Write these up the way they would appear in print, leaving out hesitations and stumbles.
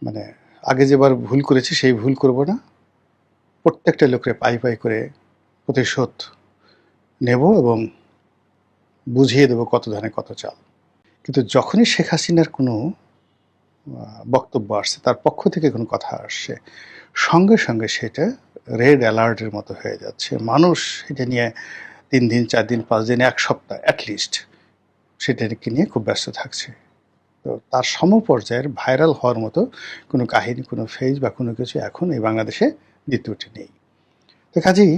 মানে আগে যেবার ভুল করেছি সেই ভুল করব না, প্রত্যেকটা লোককে পাই পাই করে প্রতিশোধ নেব এবং বুঝিয়ে দেব কত ধানে কত চাল। কিন্তু যখনই শেখ হাসিনার কোনো বক্তব্য আসছে, তার পক্ষ থেকে কোনো কথা আসছে, সঙ্গে সঙ্গে সেটা রেড অ্যালার্টের মতো হয়ে যাচ্ছে। মানুষ এটা নিয়ে 3 দিন 4 দিন 5 দিন 1 সপ্তাহ অ্যাটলিস্ট সেটাকে নিয়ে খুব ব্যস্ত থাকছে। তো তার সমপর্যায়ের ভাইরাল হওয়ার মতো কোনো কাহিনী, কোনো ফেজ বা কোনো কিছু এখন এই বাংলাদেশে দ্বিতীয়টি নেই। তো কাজেই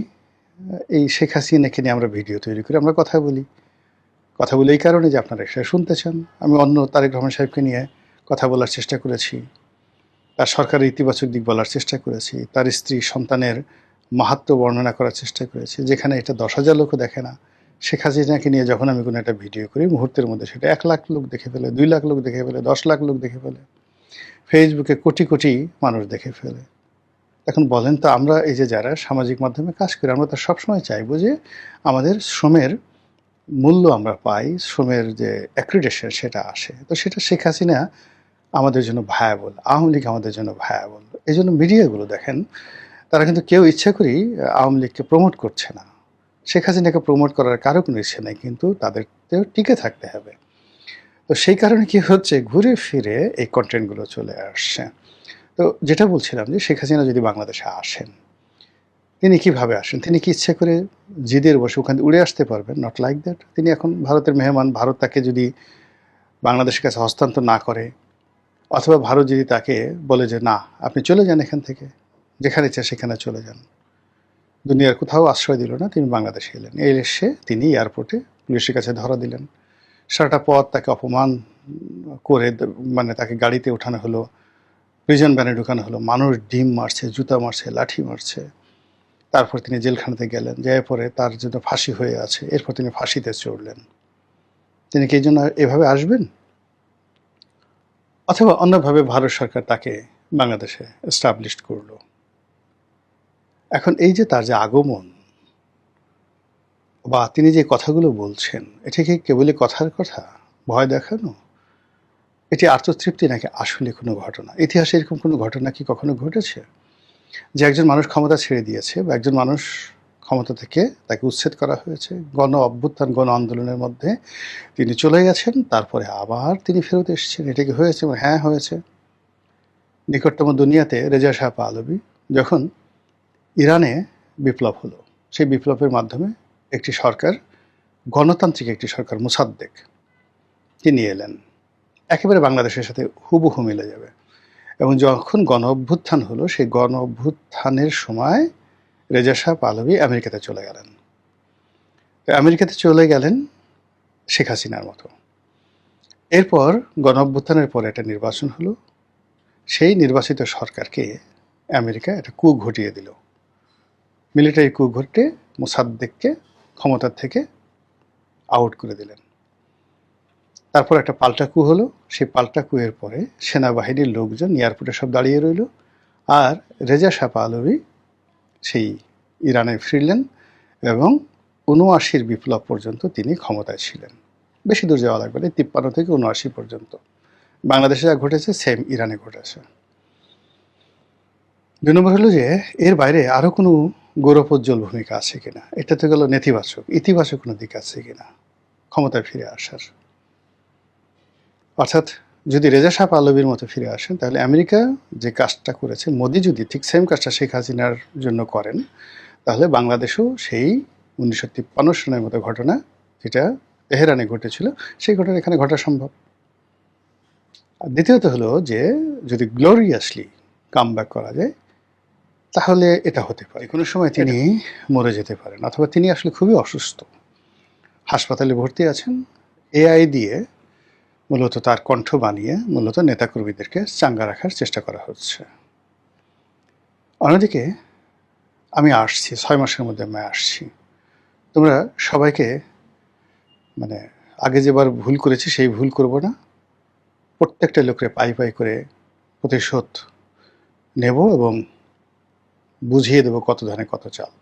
এই শেখ হাসিনাকে নিয়ে আমরা ভিডিও তৈরি করি, আমরা কথা বলি এই কারণে যে আপনারা সেটা শুনতে চান। আমি অন্য তারেক রহমান সাহেবকে নিয়ে কথা বলার চেষ্টা করেছি, তার সরকারের ইতিবাচক দিক বলার চেষ্টা করেছি, তার স্ত্রী সন্তানের মাহাত্ম্য বর্ণনা করার চেষ্টা করেছি, যেখানে এটা 10,000 লোকও দেখে না। শেখ হাসিনাকে নিয়ে যখন আমি কোনো একটা ভিডিও করি, মুহূর্তের মধ্যে সেটা 1 লাখ লোক দেখে ফেলে, 2 লাখ লোক দেখে ফেলে, 10 লাখ লোক দেখে ফেলে, ফেসবুকে কোটি কোটি মানুষ দেখে ফেলে। এখন বলেন তো, আমরা এই যে যারা সামাজিক মাধ্যমে কাজ করি, আমরা তো সবসময় চাইবো যে আমাদের শ্রমের মূল্য আমরা পাই, শ্রমের যে অ্যাক্রিডেশন সেটা আসে। তো সেটা শেখ হাসিনা আমাদের জন্য ভায়াবল, আওয়ামী লীগ আমাদের জন্য ভায়াবল। এই জন্য মিডিয়াগুলো দেখেন, তারা কিন্তু কেউ ইচ্ছা করেই আওয়ামী লীগকে প্রমোট করছে না। শেখ হাসিনাকে প্রমোট করার কারো কোনো ইচ্ছে নেই, কিন্তু তাদেরকেও টিকে থাকতে হবে। তো সেই কারণে কি হচ্ছে, ঘুরে ফিরে এই কন্টেন্টগুলো চলে আসছে। তো যেটা বলছিলাম যে শেখ হাসিনা যদি বাংলাদেশে আসেন, তিনি কিভাবে আসেন? তিনি কি ইচ্ছে করে জিদের বসে ওখান থেকে উড়ে আসতে পারবেন? Not like that. তিনি এখন ভারতের মেহমান। ভারত তাকে যদি বাংলাদেশের কাছে হস্তান্তর না করে, অথবা ভারত যদি তাকে বলে যে না, আপনি চলে যান এখান থেকে, যেখানে ইচ্ছা সেখানে চলে যান, দুনিয়ার কোথাও আশ্রয় দিল না, তিনি বাংলাদেশে এলেন। এসে তিনি এয়ারপোর্টে পুলিশের কাছে ধরা দিলেন। সারাটা পথ তাকে অপমান করে, মানে তাকে গাড়িতে ওঠানো হলো, প্রিজন ভ্যানে ঢুকানো হলো, মানুষ ডিম মারছে, জুতা মারছে, লাঠি মারছে। তারপর তিনি জেলখানাতে গেলেন, যাওয়ার পরে তার জন্য ফাঁসি হয়ে আছে, এরপর তিনি ফাঁসিতে চড়লেন। তিনি কি এই জন্য এভাবে আসবেন? অথবা অন্যভাবে ভারত সরকার তাকে বাংলাদেশে এস্টাবলিশড করলো। এখন এই যে তার যে আগমন বা তিনি যে কথাগুলো বলছেন, এটা কি কেবলই কথার কথা, ভয় দেখানো? এটি আত্মতৃপ্তি নাকি আসলে কোনো ঘটনা? ইতিহাসে এরকম কোনো ঘটনা কি কখনো ঘটেছে যে একজন মানুষ ক্ষমতা ছেড়ে দিয়েছে, বা একজন মানুষ ক্ষমতা থেকে তাকে উচ্ছেদ করা হয়েছে, গণ অভ্যুত্থান, গণ আন্দোলনের মধ্যে তিনি চলে গেছেন, তারপরে আবার তিনি ফেরত এসেছেন? এটা কি হয়েছে? হ্যাঁ, হয়েছে। নিকটতম দুনিয়াতে রেজা শাহ পাহলভী যখন ইরানে বিপ্লব হলো, সেই বিপ্লবের মাধ্যমে একটি সরকার, গণতান্ত্রিক একটি সরকার, মোসাদ্দেক, তিনি এলেন, একেবারে বাংলাদেশের সাথে হুবহু মিলে যাবে। এবং যখন গণ অভ্যুত্থান হলো, সেই গণ অভ্যুত্থানের সময় রেজা শাহ পাহলভী আমেরিকাতে চলে গেলেন। আমেরিকাতে চলে গেলেন শেখ হাসিনার মতো। এরপর গণ অভ্যুত্থানের পরে একটা নির্বাচন হলো, সেই নির্বাচিত সরকারকে আমেরিকা একটা কূ ঘটিয়ে দিল, মিলিটারি কূ ঘটে মোসাদ্দেককে ক্ষমতার থেকে আউট করে দিলেন। তারপর একটা পাল্টা কূ হলো, সেই পাল্টা কূয়ের পরে সেনাবাহিনীর লোকজন এয়ারপোর্টে সব দাঁড়িয়ে রইল, আর রেজা শাহ পাহলভী সেই ইরানে ফিরলেন এবং ৭৯ বিপ্লব পর্যন্ত তিনি ক্ষমতায় ছিলেন। বেশি দূর যাওয়া লাগবে না, ৫৩ থেকে ৭৯ পর্যন্ত। বাংলাদেশে যা ঘটেছে সেম ইরানে ঘটেছে। ২ নম্বর হলো যে এর বাইরে আরও কোনো গৌরবোজ্জ্বল ভূমিকা আছে কিনা। এটা তো গেল নেতিবাচক। ইতিবাচক কোনো দিক আছে কিনা ক্ষমতায় ফিরে আসার? অর্থাৎ যদি রেজা শাহ পাহলভীর মতো ফিরে আসেন, তাহলে আমেরিকা যে কাজটা করেছে, মোদি যদি ঠিক সেম কাজটা শেখ হাসিনার জন্য করেন, তাহলে বাংলাদেশেও সেই ১৯৫৩ সনের মতো ঘটনা, যেটা তেহরানে ঘটেছিল, সেই ঘটনা এখানে ঘটা সম্ভব। আর দ্বিতীয়ত হলো যে যদি গ্লোরিয়াসলি কাম ব্যাক করা যায়, তাহলে এটা হতে পারে কোনো সময় তিনি মরে যেতে পারেন, অথবা তিনি আসলে খুবই অসুস্থ, হাসপাতালে ভর্তি আছেন। এআই দিয়ে মূলত তার কণ্ঠ বানিয়ে মূলত নেতাকর্মীদেরকে চাঙ্গা রাখার চেষ্টা করা হচ্ছে। অন্যদিকে আমি আসছি ৬ মাসের মধ্যে, আমি আসছি। তোমরা সবাইকে, মানে আগে যেবার ভুল করেছি সেই ভুল করব না, প্রত্যেকটা লোককে পাই পাই করে প্রতিশোধ নেব এবং বুঝিয়ে দেব কত ধানে কত চাল।